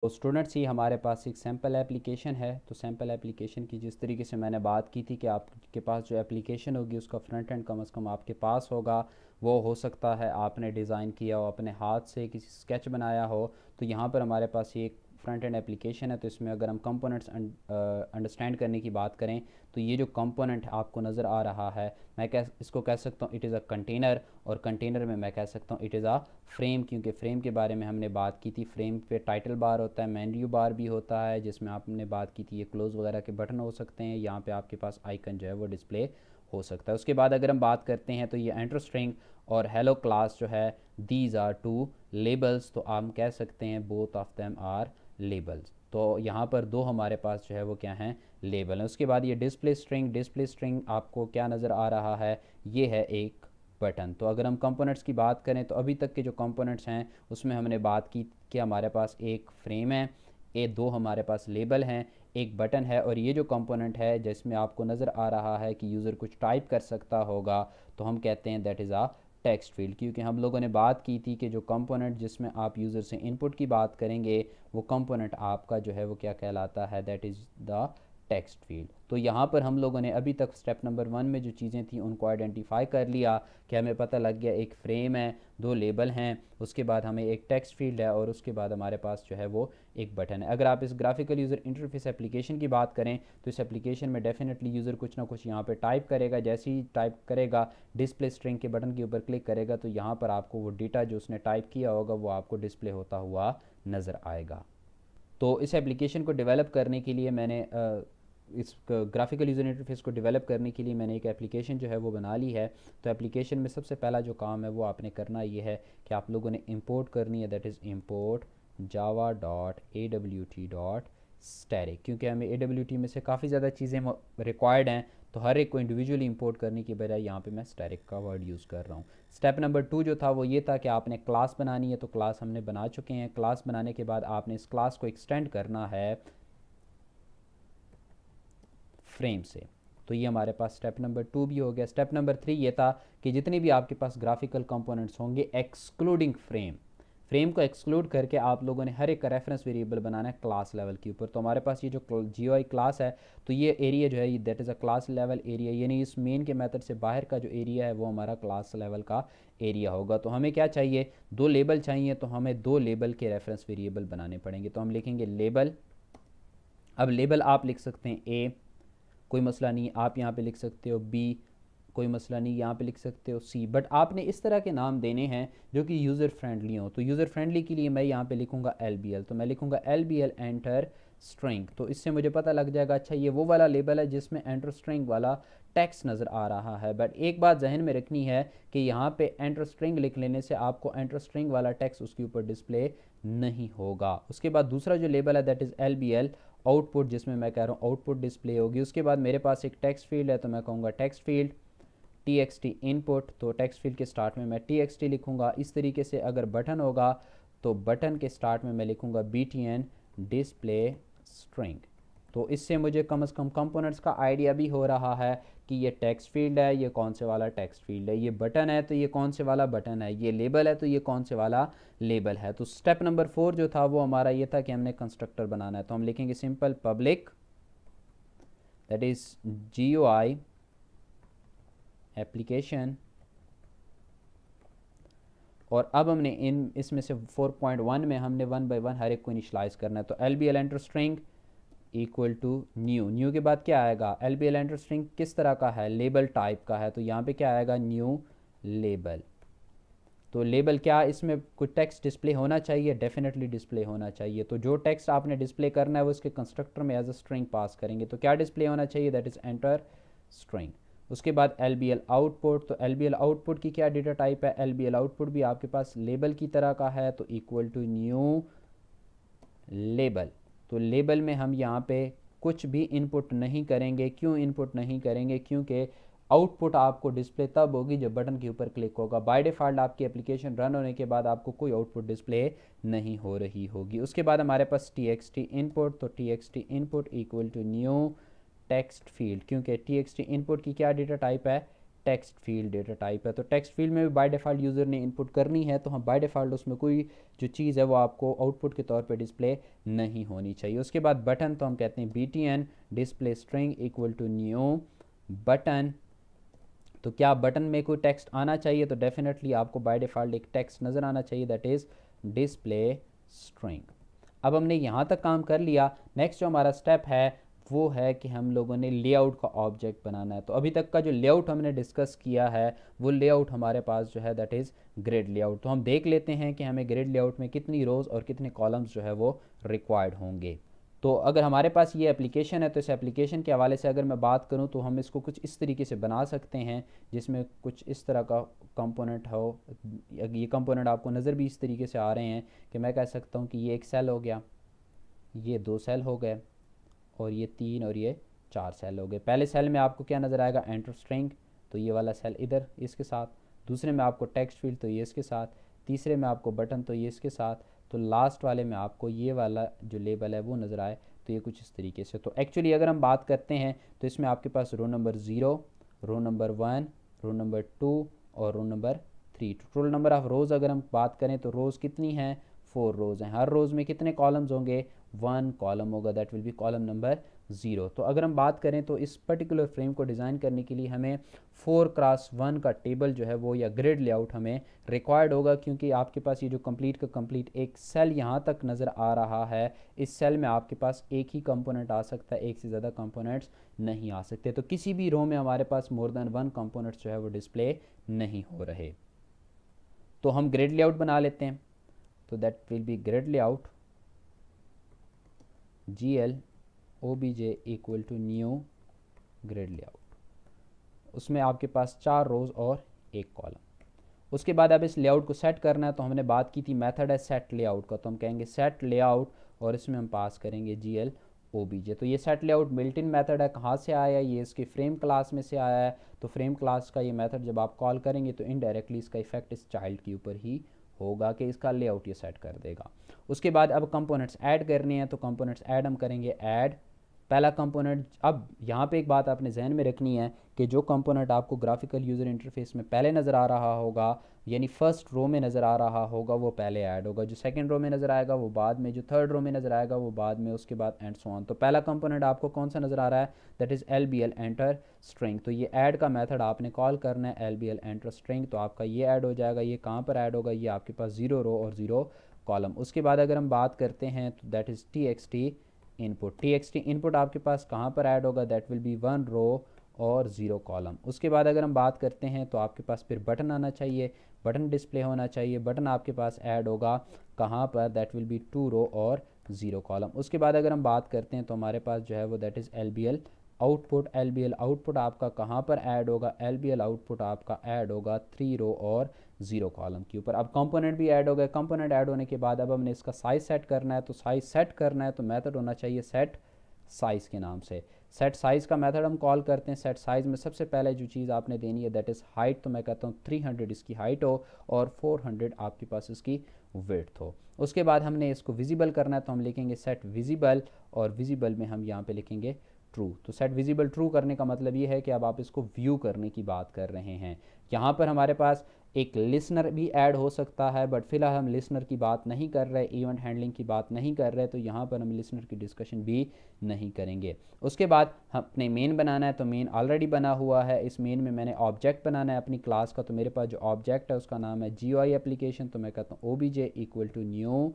तो स्टूडेंट्स ही हमारे पास एक सैम्पल एप्लीकेशन है। तो सैम्पल एप्लीकेशन की जिस तरीके से मैंने बात की थी कि आपके पास जो एप्लीकेशन होगी उसका फ्रंट एंड कम से कम आपके पास होगा। वो हो सकता है आपने डिज़ाइन किया हो, अपने हाथ से किसी स्केच बनाया हो। तो यहाँ पर हमारे पास ये एक फ्रंट एंड एप्लीकेशन है। तो इसमें अगर हम कंपोनेंट्स अंडरस्टैंड करने की बात करें तो ये जो कंपोनेंट आपको नज़र आ रहा है, मैं इसको कह सकता हूँ इट इज़ अ कंटेनर। और कंटेनर में मैं कह सकता हूँ इट इज़ अ फ्रेम, क्योंकि फ्रेम के बारे में हमने बात की थी। फ्रेम पे टाइटल बार होता है, मेन्यू बार भी होता है, जिसमें आपने बात की थी ये क्लोज वगैरह के बटन हो सकते हैं। यहाँ पे आपके पास आइकन जो है वो डिस्प्ले हो सकता है। उसके बाद अगर हम बात करते हैं तो ये एंटर स्ट्रिंग और हेलो क्लास जो है, दीज आर टू लेबल्स। तो हम कह सकते हैं both of them are labels. तो यहाँ पर दो हमारे पास जो है वो क्या हैं, लेबल हैं। उसके बाद ये डिस्प्ले स्ट्रिंग, डिस्प्ले स्ट्रिंग आपको क्या नज़र आ रहा है, ये है एक बटन। तो अगर हम कंपोनेंट्स की बात करें तो अभी तक के जो कंपोनेंट्स हैं उसमें हमने बात की कि हमारे पास एक फ्रेम है, ये दो हमारे पास लेबल हैं, एक बटन है। और ये जो कंपोनेंट है जिसमें आपको नज़र आ रहा है कि यूज़र कुछ टाइप कर सकता होगा, तो हम कहते हैं that is a text field. क्योंकि हम लोगों ने बात की थी कि जो कंपोनेंट जिसमें आप यूज़र से इनपुट की बात करेंगे वो कंपोनेंट आपका जो है वो क्या कहलाता है, that is the text field. तो यहाँ पर हम लोगों ने अभी तक स्टेप नंबर 1 में जो चीज़ें थी उनको आइडेंटिफाई कर लिया कि हमें पता लग गया एक फ्रेम है, दो लेबल हैं, उसके बाद हमें एक टेक्स्ट फील्ड है और उसके बाद हमारे पास जो है वो एक बटन है। अगर आप इस ग्राफिकल यूज़र इंटरफेस एप्लीकेशन की बात करें तो इस एप्लीकेशन में डेफिनेटली यूज़र कुछ ना कुछ यहाँ पे टाइप करेगा। जैसे ही टाइप करेगा, डिस्प्ले स्ट्रिंग के बटन के ऊपर क्लिक करेगा तो यहाँ पर आपको वो डेटा जो उसने टाइप किया होगा वो आपको डिस्प्ले होता हुआ नज़र आएगा। तो इस एप्लीकेशन को डेवलप करने के लिए मैंने इस ग्राफिकल यूज़र इंटरफेस को डेवलप करने के लिए मैंने एक एप्लीकेशन जो है वो बना ली है। तो एप्लीकेशन में सबसे पहला जो काम है वो आपने करना ये है कि आप लोगों ने इंपोर्ट करनी है, that is import Java dot A W T dot static. क्योंकि हमें ए डब्ल्यू टी में से काफ़ी ज़्यादा चीज़ें रिक्वायर्ड हैं, तो हर एक को इंडिविजुअली इंपोर्ट करने की बजाय यहाँ पे मैं स्टैटिक का वर्ड यूज़ कर रहा हूँ। स्टेप नंबर 2 जो था वो ये था कि आपने क्लास बनानी है। तो क्लास हमने बना चुके हैं। क्लास बनाने के बाद आपने इस क्लास को एक्सटेंड करना है फ्रेम से। तो ये हमारे पास स्टेप नंबर 2 भी हो गया। स्टेप नंबर 3 ये था कि जितने भी आपके पास ग्राफिकल कंपोनेंट्स होंगे एक्सक्लूडिंग फ्रेम, फ्रेम को एक्सक्लूड करके आप लोगों ने हर एक का रेफरेंस वेरिएबल बनाना है क्लास लेवल के ऊपर। तो हमारे पास ये जो GUI क्लास है, तो ये एरिया जो है that is a class level area, यानी इस मेन के मेथड से बाहर का जो एरिया है वो हमारा क्लास लेवल का एरिया होगा। तो हमें क्या चाहिए, दो लेबल चाहिए। तो हमें दो लेबल के रेफरेंस वेरिएबल बनाने पड़ेंगे। तो हम लिखेंगे लेबल। अब लेबल आप लिख सकते हैं ए, कोई मसला नहीं। आप यहाँ पे लिख सकते हो बी, कोई मसला नहीं। यहाँ पे लिख सकते हो सी। बट आपने इस तरह के नाम देने हैं जो कि यूज़र फ्रेंडली हो। तो यूज़र फ्रेंडली के लिए मैं यहाँ पे लिखूँगा LBL। तो मैं लिखूँगा LBL एंटर स्ट्रिंग। तो इससे मुझे पता लग जाएगा अच्छा ये वो वाला लेबल है जिसमें एंटर स्ट्रिंग वाला टेक्स्ट नज़र आ रहा है। बट एक बात जहन में रखनी है कि यहाँ पे एंटर स्ट्रिंग लिख लेने से आपको एंटर स्ट्रिंग वाला टेक्स्ट उसके ऊपर डिस्प्ले नहीं होगा। उसके बाद दूसरा जो लेबल है दैट इज़ LBL आउटपुट, जिसमें मैं कह रहा हूँ आउटपुट डिस्प्ले होगी। उसके बाद मेरे पास एक टेक्स्ट फील्ड है, तो मैं कहूँगा टेक्स्ट फील्ड TXT इनपुट। तो टेक्स्ट फील्ड के स्टार्ट में मैं TXT लिखूँगा। इस तरीके से अगर बटन होगा तो बटन के स्टार्ट में मैं लिखूँगा BTN डिस्प्ले स्ट्रिंग। तो इससे मुझे कम से कम कंपोनेंट्स का आइडिया भी हो रहा है कि ये टेक्स्ट फील्ड है, ये कौन से वाला टेक्स्ट फील्ड है, ये बटन है तो ये कौन से वाला बटन है, ये लेबल है तो ये कौन से वाला लेबल है। तो स्टेप नंबर 4 जो था वो हमारा ये था कि हमने कंस्ट्रक्टर बनाना है। तो हम लिखेंगे simple public, that is GUI application. और अब हमने इसमें से 4.1 में हमने 1 बाय 1 हर एक को इनिशलाइज करना है। तो LBL enter string equal to new. New के बाद क्या आएगा, LBL एंटर स्ट्रिंग किस तरह का है, लेबल टाइप का है। तो यहाँ पे क्या आएगा, न्यू लेबल। तो लेबल क्या, इसमें कुछ टेक्स्ट डिस्प्ले होना चाहिए, डेफिनेटली डिस्प्ले होना चाहिए। तो जो टेक्स्ट आपने डिस्प्ले करना है वो इसके कंस्ट्रक्टर में एज अ स्ट्रिंग पास करेंगे। तो क्या डिस्प्ले होना चाहिए, दैट इज़ एंटर स्ट्रिंग। उसके बाद LBL आउटपुट। तो LBL आउटपुट की क्या डेटा टाइप है, LBL आउटपुट भी आपके पास लेबल की तरह का है, तो इक्वल टू न्यू लेबल। तो लेबल में हम यहाँ पे कुछ भी इनपुट नहीं करेंगे। क्यों इनपुट नहीं करेंगे, क्योंकि आउटपुट आपको डिस्प्ले तब होगी जब बटन के ऊपर क्लिक होगा। बाय डिफ़ॉल्ट आपकी एप्लीकेशन रन होने के बाद आपको कोई आउटपुट डिस्प्ले नहीं हो रही होगी। उसके बाद हमारे पास TXT इनपुट। तो TXT input equal to new text field, क्योंकि TXT इनपुट की क्या डेटा टाइप है, टेक्स्ट फील्ड डेटा टाइप है। तो टेक्स्ट फील्ड में भी बाय डिफ़ॉल्ट यूज़र ने इनपुट करनी है, तो हम बाय डिफ़ॉल्ट उसमें कोई जो चीज़ है वो आपको आउटपुट के तौर पे डिस्प्ले नहीं होनी चाहिए। उसके बाद बटन, तो हम कहते हैं btn display string equal to new button. तो क्या बटन में कोई टेक्स्ट आना चाहिए? तो डेफिनेटली आपको बाय डिफ़ॉल्ट एक टेक्स्ट नज़र आना चाहिए, दैट इज़ डिस्प्ले स्ट्रिंग। अब हमने यहाँ तक काम कर लिया। नेक्स्ट जो हमारा स्टेप है वो है कि हम लोगों ने लेआउट का ऑब्जेक्ट बनाना है। तो अभी तक का जो लेआउट हमने डिस्कस किया है वो लेआउट हमारे पास जो है दैट इज़ ग्रिड लेआउट। तो हम देख लेते हैं कि हमें ग्रिड लेआउट में कितनी रोज़ और कितने कॉलम्स जो है वो रिक्वायर्ड होंगे। तो अगर हमारे पास ये एप्लीकेशन है तो इस एप्लीकेशन के हवाले से अगर मैं बात करूं तो हम इसको कुछ इस तरीके से बना सकते हैं जिसमें कुछ इस तरह का कंपोनेंट हो। ये कंपोनेंट आपको नज़र भी इस तरीके से आ रहे हैं कि मैं कह सकता हूं कि ये एक सेल हो गया, ये 2 सेल हो गए, और ये 3 और ये 4 सेल हो गए। पहले सेल में आपको क्या नज़र आएगा? एंटर स्ट्रिंग, तो ये वाला सेल इधर इसके साथ। दूसरे में आपको टेक्स्ट फील्ड, तो ये इसके साथ। तीसरे में आपको बटन, तो ये इसके साथ। तो लास्ट वाले में आपको ये वाला जो लेबल है वो नज़र आए, तो ये कुछ इस तरीके से। तो एक्चुअली अगर हम बात करते हैं तो इसमें आपके पास row number 0, row number 1, row number 2 और row number 3। Total number of rows अगर हम बात करें तो रोज़ कितनी हैं? 4 रोज़ हैं। हर रोज़ में कितने कॉलम्स होंगे? 1 कॉलम होगा, that will B column number 0। तो अगर हम बात करें तो इस पर्टिकुलर फ्रेम को डिज़ाइन करने के लिए हमें 4x1 का टेबल जो है वो या ग्रिड लेआउट हमें रिक्वायर्ड होगा, क्योंकि आपके पास ये जो कंप्लीट का कंप्लीट एक सेल यहाँ तक नज़र आ रहा है, इस सेल में आपके पास एक ही कंपोनेंट आ सकता है, एक से ज़्यादा कंपोनेंट्स नहीं आ सकते। तो किसी भी रो में हमारे पास मोर देन 1 कंपोनेंट्स जो है वो डिस्प्ले नहीं हो रहे। तो हम ग्रिड लेआउट बना लेते हैं। तो that will be grid layout GL OBJ equal to new grid layout. उसमें आपके पास 4 रोज़ और 1 कॉलम। उसके बाद अब इस लेआउट को सेट करना है। तो हमने बात की थी मेथड है सेट लेआउट का, तो हम कहेंगे सेट लेआउट और इसमें हम पास करेंगे GL OBJ। तो ये set layout built in method है। कहाँ से आया? ये इसकी फ्रेम क्लास में से आया है। तो फ्रेम क्लास का ये मेथड जब आप कॉल करेंगे तो इनडायरेक्टली इसका इफेक्ट इस चाइल्ड के ऊपर ही होगा कि इसका लेआउट ये सेट कर देगा। उसके बाद अब कंपोनेंट्स ऐड करने हैं, तो कंपोनेंट्स ऐड हम करेंगे ऐड पहला कंपोनेंट। अब यहाँ पे एक बात आपने जहन में रखनी है कि जो कंपोनेंट आपको ग्राफिकल यूज़र इंटरफेस में पहले नज़र आ रहा होगा, यानी फर्स्ट रो में नज़र आ रहा होगा, वो पहले ऐड होगा। जो सेकंड रो में नज़र आएगा वो बाद में, जो थर्ड रो में नज़र आएगा वो बाद में, उसके बाद एंड सो ऑन। तो पहला कंपोनेंट आपको कौन सा नज़र आ रहा है? That is LBL enter string. तो ये ऐड का मेथड आपने कॉल करना है LBL एंटर स्ट्रिंग। तो आपका ये ऐड हो जाएगा। ये कहाँ पर ऐड होगा? ये आपके पास 0 रो और 0 कॉलम। उसके बाद अगर हम बात करते हैं तो that is TXT input. TXT input आपके पास कहाँ पर ऐड होगा? दैट विल बी 1 रो और 0 कॉलम। उसके बाद अगर हम बात करते हैं तो आपके पास फिर बटन आना चाहिए, बटन डिस्प्ले होना चाहिए। बटन आपके पास ऐड होगा कहाँ पर? दैट विल बी 2 रो और 0 कॉलम। उसके बाद अगर हम बात करते हैं तो हमारे पास जो है वो that is LBL output. LBL output आपका कहाँ पर ऐड होगा? LBL आउटपुट आपका ऐड होगा 3 रो और 0 कॉलम के ऊपर। अब कंपोनेंट भी ऐड हो गए। कंपोनेंट ऐड होने के बाद अब हमने इसका साइज़ सेट करना है। तो साइज़ सेट करना है तो मेथड होना चाहिए सेट साइज़ के नाम से। सेट साइज़ का मेथड हम कॉल करते हैं। सेट साइज़ में सबसे पहले जो चीज़ आपने देनी है दैट इज़ हाइट। तो मैं कहता हूँ 300 इसकी हाइट हो और 400 आपके पास इसकी विड्थ हो। उसके बाद हमने इसको विजिबल करना है, तो हम लिखेंगे सेट विजिबल, और विजिबल में हम यहाँ पे लिखेंगे ट्रू। तो सेट विजिबल ट्रू करने का मतलब ये है कि अब आप इसको व्यू करने की बात कर रहे हैं। यहाँ पर हमारे पास एक लिसनर भी ऐड हो सकता है, बट फिलहाल हम लिसनर की बात नहीं कर रहे, इवेंट हैंडलिंग की बात नहीं कर रहे, तो यहाँ पर हम लिसनर की डिस्कशन भी नहीं करेंगे। उसके बाद अपने मेन बनाना है। तो मेन ऑलरेडी बना हुआ है। इस मेन में मैंने ऑब्जेक्ट बनाना है अपनी क्लास का। तो मेरे पास जो ऑब्जेक्ट है उसका नाम है GUI एप्लीकेशन। तो मैं कहता हूँ OBJ equal to new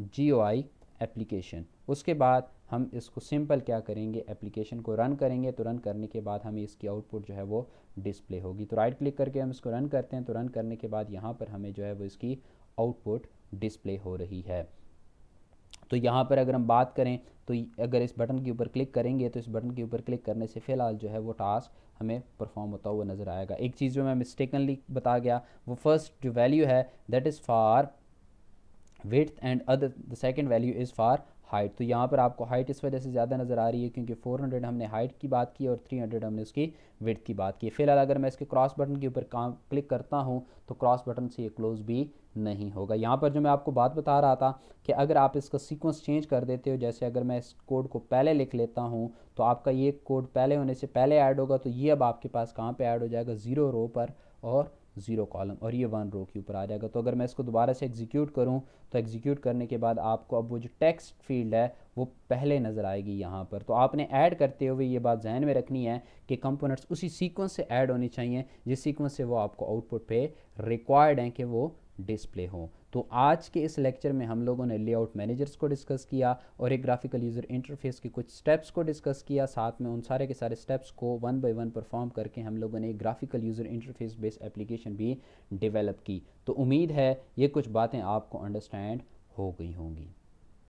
GUI application. उसके बाद हम इसको सिंपल क्या करेंगे? एप्लीकेशन को रन करेंगे। तो रन करने के बाद हमें इसकी आउटपुट जो है वो डिस्प्ले होगी। तो राइट क्लिक करके हम इसको रन करते हैं। तो रन करने के बाद यहाँ पर हमें जो है वो इसकी आउटपुट डिस्प्ले हो रही है। तो यहाँ पर अगर हम बात करें तो अगर इस बटन के ऊपर क्लिक करेंगे तो इस बटन के ऊपर क्लिक करने से फ़िलहाल जो है वो टास्क हमें परफॉर्म होता हुआ नज़र आएगा। एक चीज़ जो मैं मिस्टेकनली बता गया, वो फर्स्ट जो वैल्यू है that is for width and other the second value is for height. तो यहाँ पर आपको हाइट इस वजह से ज़्यादा नज़र आ रही है क्योंकि 400 हमने हाइट की बात की और 300 हमने उसकी विड्थ की बात की। फिलहाल अगर मैं इसके क्रॉस बटन के ऊपर क्लिक करता हूँ तो क्रॉस बटन से ये क्लोज भी नहीं होगा। यहाँ पर जो मैं आपको बात बता रहा था कि अगर आप इसका सीक्वेंस चेंज कर देते हो, जैसे अगर मैं इस कोड को पहले लिख लेता हूँ तो आपका ये कोड पहले होने से पहले ऐड होगा, तो ये अब आपके पास कहाँ पे ऐड हो जाएगा, 0 रो पर और 0 कॉलम, और ये 1 रो के ऊपर आ जाएगा। तो अगर मैं इसको दोबारा से एग्जीक्यूट करूँ तो एग्जीक्यूट करने के बाद आपको अब वो जो टेक्स्ट फील्ड है वो पहले नज़र आएगी यहाँ पर। तो आपने ऐड करते हुए ये बात ध्यान में रखनी है कि कंपोनेंट्स उसी सीक्वेंस से ऐड होनी चाहिए जिस सीक्वेंस से वो आपको आउटपुट पे रिक्वायर्ड हैं कि वो डिस्प्ले हो। तो आज के इस लेक्चर में हम लोगों ने लेआउट मैनेजर्स को डिस्कस किया और एक ग्राफिकल यूज़र इंटरफेस के कुछ स्टेप्स को डिस्कस किया। साथ में उन सारे के सारे स्टेप्स को 1 बाय 1 परफॉर्म करके हम लोगों ने एक graphical user interface based application भी डेवलप की। तो उम्मीद है ये कुछ बातें आपको अंडरस्टैंड हो गई होंगी।